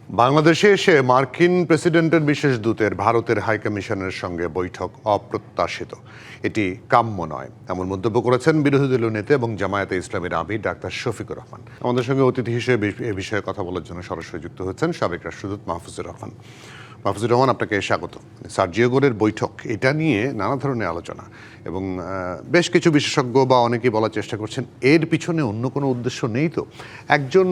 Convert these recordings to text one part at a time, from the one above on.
বাংলাদেশে এসে মার্কিন প্রেসিডেন্টের বিশেষ দূতের ভারতের হাইকমিশনের সঙ্গে বৈঠক অপ্রত্যাশিত, এটি কাম্য নয়, এমন মন্তব্য করেছেন বিরোধী দলীয় নেতা এবং জামায়াতে ইসলামীর আমির ডাক্তার শফিকুর রহমান। আমাদের সঙ্গে অতিথি হিসেবে এ বিষয়ে কথা বলার জন্য সরাসরি যুক্ত হচ্ছেন সাবেক রাষ্ট্রদূত মাহফুজুর রহমান। মাহফুজুর রহমান, আপনাকে স্বাগত। সার্জিও গোরের বৈঠক, এটা নিয়ে নানা ধরনের আলোচনা এবং বেশ কিছু বিশেষজ্ঞ বা অনেকেই বলার চেষ্টা করছেন এর পিছনে অন্য কোনো উদ্দেশ্য নেই তো। একজন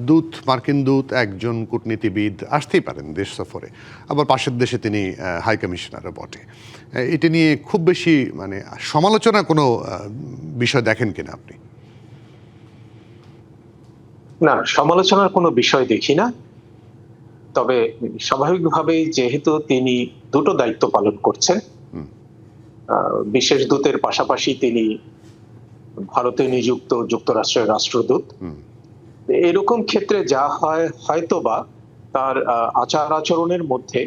দূত, মার্কিন দূত, একজন কূটনীতিবিদ আসতেই পারেন দেশ সফরে, আবার পাশের দেশে তিনি হাই কমিশনারও বটে। এটা নিয়ে খুব বেশি সমালোচনা কোনো বিষয় দেখেন কিনা আপনি? না, সমালোচনার কোনো বিষয় দেখি না। তবে স্বাভাবিকভাবেই যেহেতু তিনি দুটো দায়িত্ব পালন করছেন, বিশেষ দূতের পাশাপাশি তিনি ভারতে নিযুক্ত যুক্তরাষ্ট্রের রাষ্ট্রদূত, এরকম ক্ষেত্রে যা হয় হয়তোবা তার আচার আচরণের মধ্যে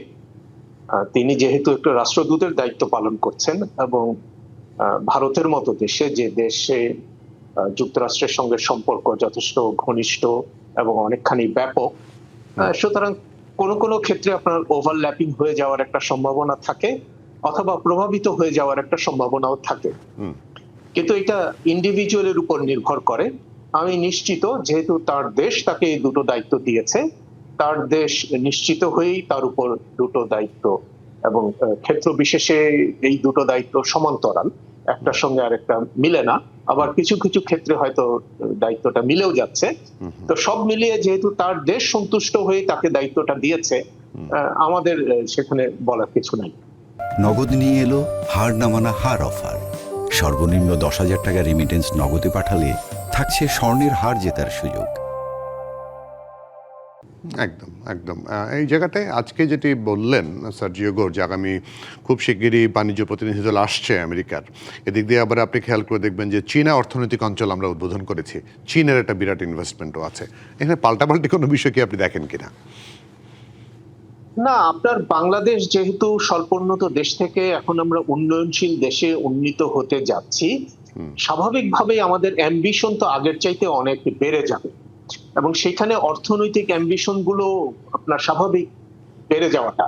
তিনি যেহেতু একটা রাষ্ট্রদূতের দায়িত্ব পালন করছেন এবং ভারতের মতো দেশে, যে দেশে যুক্তরাষ্ট্রের সঙ্গে সম্পর্ক যথেষ্ট ঘনিষ্ঠ এবং অনেকখানি ব্যাপক, সুতরাং কোনো ক্ষেত্রে আপনার ওভারল্যাপিং হয়ে যাওয়ার একটা সম্ভাবনা থাকে অথবা প্রভাবিত হয়ে যাওয়ার একটা সম্ভাবনাও থাকে। কিন্তু এটা ইন্ডিভিজুয়ালের উপর নির্ভর করে। আমি নিশ্চিত, যেহেতু তার দেশ তাকে এই দুটো দায়িত্ব দিয়েছে, তার দেশ নিশ্চিত হয়েই তার উপর দুটো দায়িত্ব, এবং ক্ষেত্র বিশেষে এই দুটো দায়িত্ব সমান্তরাল, একটার সঙ্গে আরেকটা মিলে না, আবার কিছু কিছু ক্ষেত্রে হয়তো দায়িত্বটা মিলেও যাচ্ছে। তো সব মিলিয়ে যেহেতু তার দেশ সন্তুষ্ট হয়ে তাকে দায়িত্বটা দিয়েছে, আমাদের সেখানে বলার কিছু নাই। নগদ নিয়ে এলো হার না মানা হার অফার। সর্বনিম্ন 10,000 টাকা রেমিটেন্স নগদে পাঠালে থাকছে স্বর্ণের হার জেতার সুযোগ। একদম একদম এই জায়গাটায় আজকে যেটি বললেন সার্জিও গোর, যে আগামী খুব শিগগিরই বাণিজ্য প্রতিনিধি দল আসছে আমেরিকার, এদিক দিয়ে আবার আপনি খেয়াল করে দেখবেন যে চীনা অর্থনৈতিক অঞ্চল আমরা উদ্বোধন করেছি, চীনের একটা বিরাট ইনভেস্টমেন্টও আছে। এখানে পাল্টাপাল্টি কোনো বিষয় কি আপনি দেখেন কিনা? না, আপনার বাংলাদেশ যেহেতু স্বল্পোন্নত দেশ থেকে এখন আমরা উন্নয়নশীল দেশে উন্নীত হতে যাচ্ছি, স্বাভাবিকভাবেই আমাদের অ্যাম্বিশন তো আগের চাইতে অনেক বেড়ে যাবে, এবং সেখানে অর্থনৈতিক অ্যাম্বিশন গুলো আপনার স্বাভাবিক বেড়ে যাওয়াটা,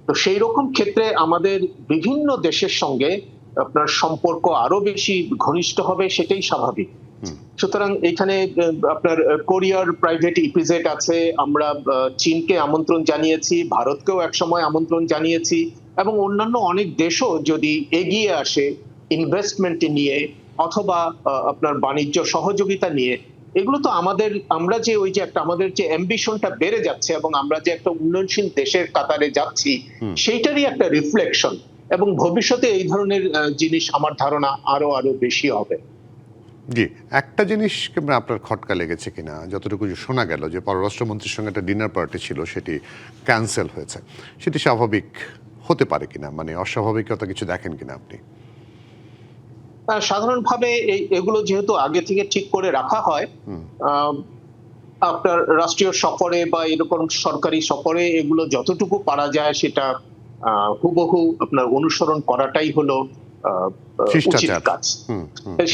তো সেই রকম ক্ষেত্রে আমাদের বিভিন্ন দেশের সঙ্গে আপনার সম্পর্ক আরো বেশি ঘনিষ্ঠ হবে, সেটাই স্বাভাবিক। সুতরাং এখানে আপনার কোরিয়ার প্রাইভেট ইপিজেড আছে, আমরা চীনকে আমন্ত্রণ জানিয়েছি, ভারতকেও একসময় আমন্ত্রণ জানিয়েছি, এবং অন্যান্য অনেক দেশও যদি এগিয়ে আসে ইনভেস্টমেন্ট নিয়ে অথবা আপনার বাণিজ্য সহযোগিতা নিয়ে, এগুলো তো আমরা যে ওই যে একটা আমাদের যে অ্যাম্বিশনটা বেড়ে যাচ্ছে এবং আমরা যে একটা উন্নয়নশীল দেশের কাতারে যাচ্ছি, সেইটারই একটা রিফ্লেকশন, এবং ভবিষ্যতে এই ধরনের জিনিস আমার ধারণা আরো বেশি হবে। জি, একটা জিনিস আপনার খটকা লেগেছে কিনা, যতটুকু শোনা গেল যে পররাষ্ট্রমন্ত্রীর সঙ্গে একটা ডিনার পার্টি ছিল, সেটি ক্যান্সেল হয়েছে, সেটি স্বাভাবিক হতে পারে কিনা, অস্বাভাবিকতা কিছু দেখেন কিনা আপনি? সাধারণভাবে এগুলো যেহেতু আগে থেকে ঠিক করে রাখা হয়, আপনার রাষ্ট্রীয় সফরে বা এরকম সরকারি সফরে এগুলো যতটুকু পারা যায় সেটা হুবহু আপনার অনুসরণ করাটাই হলো উচিত কাজ,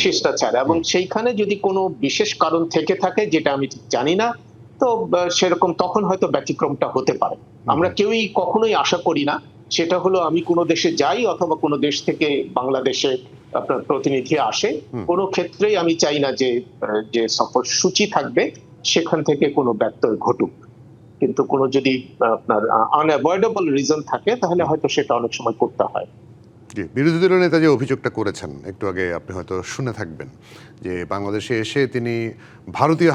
শিষ্টাচার। এবং সেইখানে যদি কোনো বিশেষ কারণ থেকে থাকে, যেটা আমি জানি না, তো সেরকম তখন হয়তো ব্যতিক্রমটা হতে পারে। আমরা কেউই কখনোই আশা করি না সেটা হলো আমি কোনো দেশে যাই অথবা কোনো দেশ থেকে বাংলাদেশে আপনার প্রতিনিধি আসে, কোনো ক্ষেত্রেই আমি চাই না যে সফর সূচি থাকবে সেখান থেকে কোনো ব্যত্যয় ঘটুক। কিন্তু কোনো যদি আপনার আনঅ্যাভয়েডেবল রিজন থাকে, তাহলে হয়তো সেটা অনেক সময় করতে হয়। জি, বিরোধী দলীয় নেতা যে অভিযোগটা করেছেন একটু আগে, আপনি হয়তো শুনে থাকবেন, যে বাংলাদেশে এসে তিনি ভারতীয়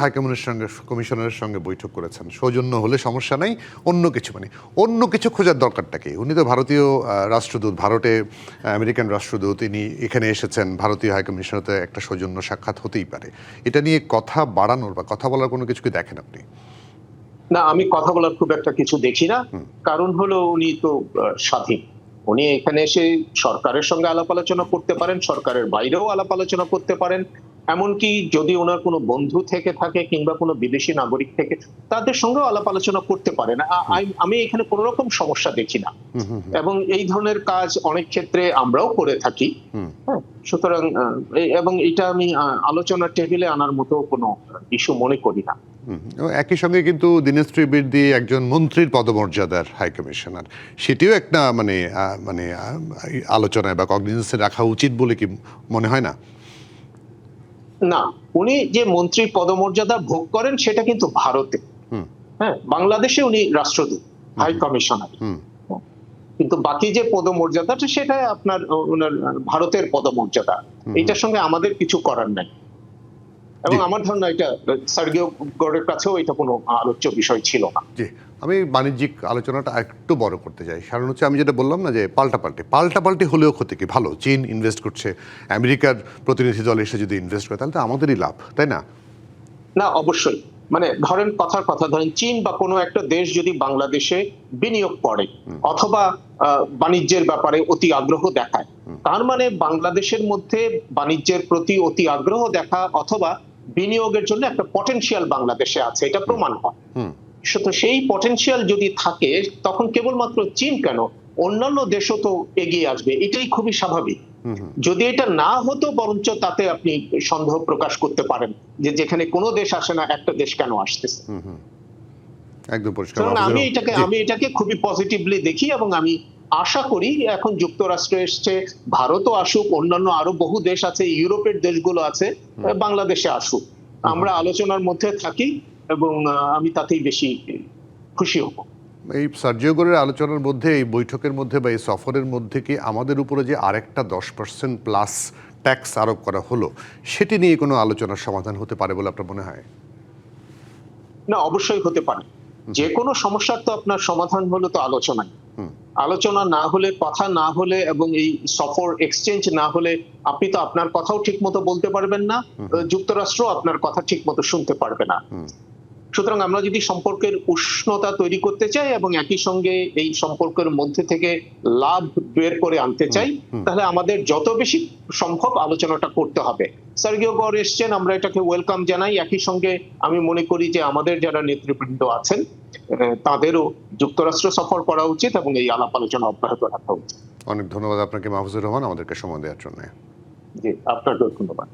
কমিশনের সঙ্গে বৈঠক করেছেন, সৌজন্য হলে সমস্যা নাই, অন্য কিছু খোঁজার দরকারটা কি? উনি তো ভারতীয় রাষ্ট্রদূত, ভারতে আমেরিকান রাষ্ট্রদূত, তিনি এখানে এসেছেন, ভারতীয় হাইকমিশনারতে একটা সৌজন্য সাক্ষাৎ হতেই পারে। এটা নিয়ে কথা বাড়ানোর বা কথা বলার কোনো কিছু কি দেখেন আপনি? না, আমি কথা বলার খুব একটা কিছু দেখি না। কারণ হলো উনি তো স্বাধীন, উনি এখানে এসে সরকারের সঙ্গে আলাপ আলোচনা করতে পারেন, সরকারের বাইরেও আলাপ আলোচনা করতে পারেন, এমনকি যদি ওনার কোনো বন্ধু থেকে থাকে কিংবা কোনো বিদেশি নাগরিক থেকে, তাদের সঙ্গেও আলাপ আলোচনা করতে পারেন। আমি এখানে কোনো রকম সমস্যা দেখি না, এবং এই ধরনের কাজ অনেক ক্ষেত্রে আমরাও করে থাকি। সুতরাং এবং এটা আমি আলোচনার টেবিলে আনার মতো কোনো ইস্যু মনে করি না। এবং একই সঙ্গে কিন্তু দীনেশ ত্রিবেদী একজন মন্ত্রীর পদমর্যাদার হাই কমিশনার, সেটিও একটা আলোচনায় বা কগনিজেন্সে রাখা উচিত বলে কি মনে হয় না? না, উনি যে মন্ত্রীর পদমর্যাদা ভোগ করেন সেটা কিন্তু ভারতে। হ্যাঁ, বাংলাদেশে উনি রাষ্ট্রদূত, হাই কমিশনার। কিন্তু বাকি যে পদমর্যাদাটা সেটা আপনার ওনার ভারতের পদমর্যাদা, এটার সঙ্গে আমাদের কিছু করার নাই। এবং আমার ধারণা এটা সার্গিও গরের কাছেও এটা কোনো আলোচ্য বিষয় ছিল না। জি, আমি বাণিজ্যিক আলোচনাটা একটু বড় করতে চাই। কারণ হচ্ছে আমি যেটা বললাম না যে পাল্টাপাল্টি হলেও ক্ষতি কি? ভালো, চীন ইনভেস্ট করছে, আমেরিকার প্রতিনিধি দল এসে যদি ইনভেস্ট করে তাহলে তো আমাদেরই লাভ, তাই না? না, অবশ্যই। মানে ধরেন ধরেন চীন বা কোনো একটা দেশ যদি বাংলাদেশে বিনিয়োগ করে অথবা বাণিজ্যের ব্যাপারে অতি আগ্রহ দেখায়, তার মানে বাংলাদেশের মধ্যে বাণিজ্যের প্রতি অতি আগ্রহ দেখা অথবা বিনিয়োগের জন্য একটা পটেনশিয়াল বাংলাদেশে আছে, এটা প্রমাণ হয়। তো সেই পটেনশিয়াল যদি থাকে তখন কেবলমাত্র চীন কেন, অন্যান্য দেশও তো এগিয়ে আসবে, এটাই খুবই স্বাভাবিক। যদি এটা না হতো বরঞ্চ তাতে আপনি সন্দেহ প্রকাশ করতে পারেন যে যেখানে কোনো দেশ আসে না একটা দেশ কেন আসতেছে। একদম পরিষ্কার। সুতরাং আমি এটাকে খুবই পজিটিভলি দেখি এবং আমি আশা করি এখন যুক্তরাষ্ট্র এসছে, ভারতও আসুক, অন্যান্য আরো বহু দেশ আছে, ইউরোপের দেশগুলো আছে, বাংলাদেশে আসুক, আমরা আলোচনার মধ্যে থাকি এবং আমি তাতেই বেশি খুশি হব। এই সার্জিও গোরের আলোচনার মধ্যে, এই বৈঠকের মধ্যে বা এই সফরের মধ্যে কি আমাদের উপরে যে আরেকটা 10% প্লাস ট্যাক্স আরোপ করা হলো সেটি নিয়ে কোনো আলোচনার সমাধান হতে পারে বলে আপনার মনে হয়? না, অবশ্যই হতে পারে। যে কোনো সমস্যার তো আপনার সমাধান হলো তো আলোচনায়। আলোচনা না হলে, কথা না হলে এবং এই সফর এক্সচেঞ্জ না হলে আপনি তো আপনার কথাও ঠিক মতো বলতে পারবেন না, যুক্তরাষ্ট্র আপনার কথা ঠিক মতো শুনতে পারবে না। সুতরাং আমরা যদি সম্পর্কের উষ্ণতা তৈরি করতে চাই এবং একই সঙ্গে এই সম্পর্কের মধ্যে থেকে লাভ বের করে আনতে চাই, তাহলে আমাদের যত বেশি সম্ভব আলোচনাটা করতে হবে। সার্গিও গর এসছেন, আমরা এটাকে ওয়েলকাম জানাই। একই সঙ্গে আমি মনে করি যে আমাদের যারা নেতৃবৃন্দ আছেন তাদেরও যুক্তরাষ্ট্র সফর করা উচিত এবং এই আলাপ আলোচনা অব্যাহত রাখা উচিত। অনেক ধন্যবাদ আপনাকে মাহফুজুর রহমান আমাদেরকে সময় দেওয়ার জন্য। জি, আপনাকেও ধন্যবাদ।